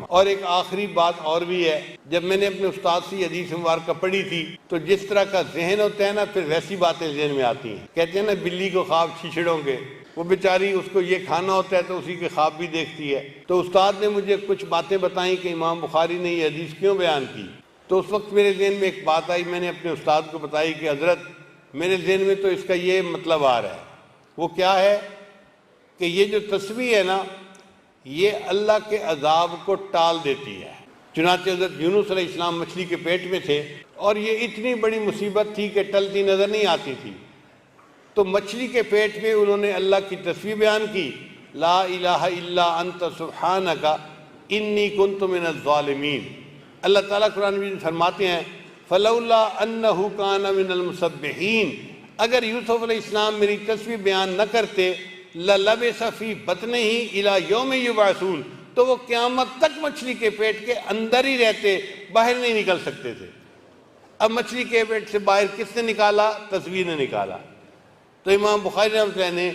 اور ایک آخری بات اور بھی ہے، جب میں نے اپنے استاد سے یہ حدیث مبارکہ پڑھی تھی تو جس طرح کا ذہن ہوتا ہے نا، پھر ویسی باتیں ذہن میں آتی ہیں۔ کہتے ہیں نا بلی کو خواب چھچڑوں کے، وہ بیچاری اس کو یہ کھانا ہوتا ہے تو اسی کے خواب بھی دیکھتی ہے۔ تو استاد نے مجھے کچھ باتیں بتائیں کہ امام بخاری نے یہ حدیث کیوں بیان کی۔ تو اس وقت میرے ذہن میں ایک بات آئی، میں نے اپنے استاد کو بتائی کہ حضرت میرے ذہن میں تو اس کا یہ مطلب آ رہا ہے۔ وہ کیا ہے کہ یہ جو تسبیح ہے نا، یہ اللہ کے عذاب کو ٹال دیتی ہے۔ چنانچہ حضرت یونس علیہ السلام مچھلی کے پیٹ میں تھے اور یہ اتنی بڑی مصیبت تھی کہ ٹلتی نظر نہیں آتی تھی، تو مچھلی کے پیٹ میں انہوں نے اللہ کی تسبیح بیان کی، لا الہ الا انت سبحانک انی کنت من الظالمین۔ اللہ تعالیٰ قرآن مجید میں فرماتے ہیں فلولا انہ کان من المسبحین، اگر یوسف علیہ السلام میری تسبیح بیان نہ کرتے للبث فی بطنہ الی یوم یبعثون، تو وہ قیامت تک مچھلی کے پیٹ کے اندر ہی رہتے، باہر نہیں نکل سکتے تھے۔ اب مچھلی کے پیٹ سے باہر کس نے نکالا؟ تسبیح نے نکالا۔ تو امام بخاری رحمۃ اللہ نے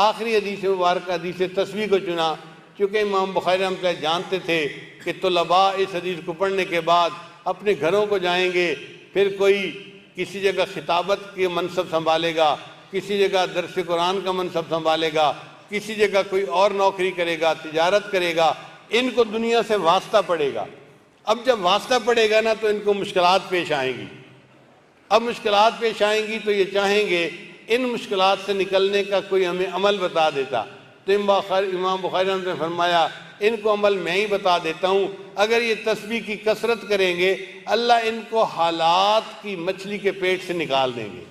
آخری حدیث مبارکہ حدیث تسبیح کو چنا، کیونکہ امام بخاری رحمۃ اللہ جانتے تھے کہ طلباء اس حدیث کو پڑھنے کے بعد اپنے گھروں کو جائیں گے، پھر کوئی کسی جگہ خطابت کے منصب سنبھالے گا، کسی جگہ درس قرآن کا منصب سنبھالے گا، کسی جگہ کوئی اور نوکری کرے گا، تجارت کرے گا، ان کو دنیا سے واسطہ پڑے گا۔ اب جب واسطہ پڑے گا نا تو ان کو مشکلات پیش آئیں گی۔ اب مشکلات پیش آئیں گی تو یہ چاہیں گے ان مشکلات سے نکلنے کا کوئی ہمیں عمل بتا دیتا۔ تو امام بخاری نے فرمایا ان کو عمل میں ہی بتا دیتا ہوں، اگر یہ تسبیح کی کثرت کریں گے اللہ ان کو حالات کی مچھلی کے پیٹ سے نکال دیں گے۔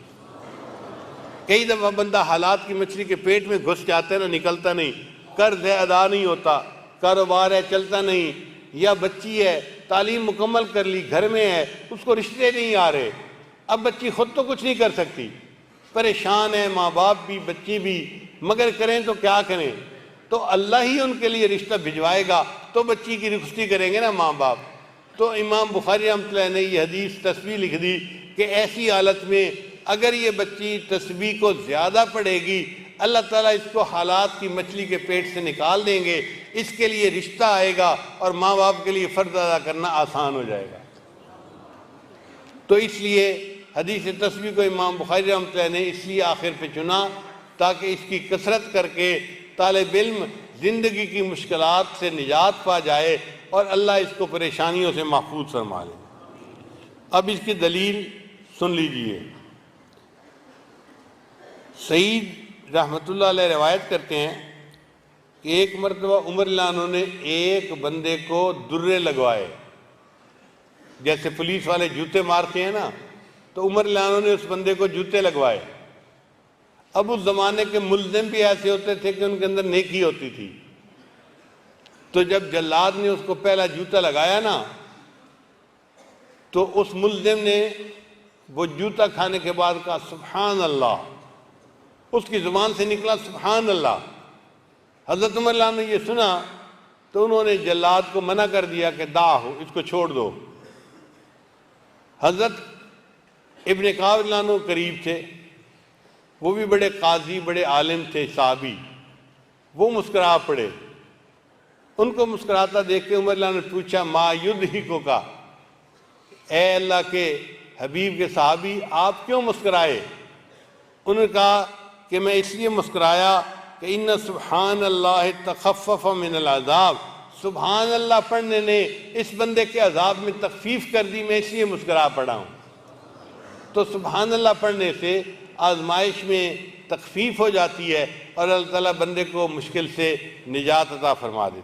کئی دفعہ بندہ حالات کی مچھلی کے پیٹ میں گھس جاتا ہے نا، نکلتا نہیں، قرض ہے ادا نہیں ہوتا، کاروبار ہے چلتا نہیں، یا بچی ہے تعلیم مکمل کر لی گھر میں ہے اس کو رشتے نہیں آ رہے، اب بچی خود تو کچھ نہیں کر سکتی، پریشان ہے ماں باپ بھی بچی بھی، مگر کریں تو کیا کریں؟ تو اللہ ہی ان کے لیے رشتہ بھجوائے گا تو بچی کی رخصتی کریں گے نا ماں باپ۔ تو امام بخاری رحمۃ اللہ نے یہ حدیث تسبیح لکھ دی کہ ایسی حالت میں اگر یہ بچی تسبیح کو زیادہ پڑھے گی اللہ تعالیٰ اس کو حالات کی مچھلی کے پیٹ سے نکال دیں گے، اس کے لیے رشتہ آئے گا اور ماں باپ کے لیے فرض ادا کرنا آسان ہو جائے گا۔ تو اس لیے حدیث تسبیح کو امام بخاری رحمۃ اللہ نے اس لیے آخر پہ چنا تاکہ اس کی کثرت کر کے طالب علم زندگی کی مشکلات سے نجات پا جائے اور اللہ اس کو پریشانیوں سے محفوظ فرما لے۔ اب اس کی دلیل سن لیجئے۔ سعید رحمۃ اللہ علیہ روایت کرتے ہیں کہ ایک مرتبہ عمر رضی اللہ عنہ نے ایک بندے کو درے لگوائے، جیسے پولیس والے جوتے مارتے ہیں نا، تو عمر رضی اللہ عنہ نے اس بندے کو جوتے لگوائے۔ اب اس زمانے کے ملزم بھی ایسے ہوتے تھے کہ ان کے اندر نیکی ہوتی تھی، تو جب جلاد نے اس کو پہلا جوتا لگایا نا تو اس ملزم نے وہ جوتا کھانے کے بعد کہا سبحان اللہ، اس کی زبان سے نکلا سبحان اللہ۔ حضرت عمر رضی اللہ عنہ نے یہ سنا تو انہوں نے جلاد کو منع کر دیا کہ داہ، اس کو چھوڑ دو۔ حضرت ابن کعب رضی اللہ عنہ قریب تھے، وہ بھی بڑے قاضی بڑے عالم تھے صحابی، وہ مسکرا پڑے۔ ان کو مسکراتا دیکھ کے عمر رضی اللہ عنہ نے پوچھا ما یضحکک، اے اللہ کے حبیب کے صحابی آپ کیوں مسکرائے؟ انہوں نے کہا کہ میں اس لیے مسکرایا کہ ان سبحان اللہ تخفف من العذاب، سبحان اللہ پڑھنے نے اس بندے کے عذاب میں تخفیف کر دی، میں اس لیے مسکرا پڑا ہوں۔ تو سبحان اللہ پڑھنے سے آزمائش میں تخفیف ہو جاتی ہے اور اللہ تعالیٰ بندے کو مشکل سے نجات عطا فرما دیتا ہے۔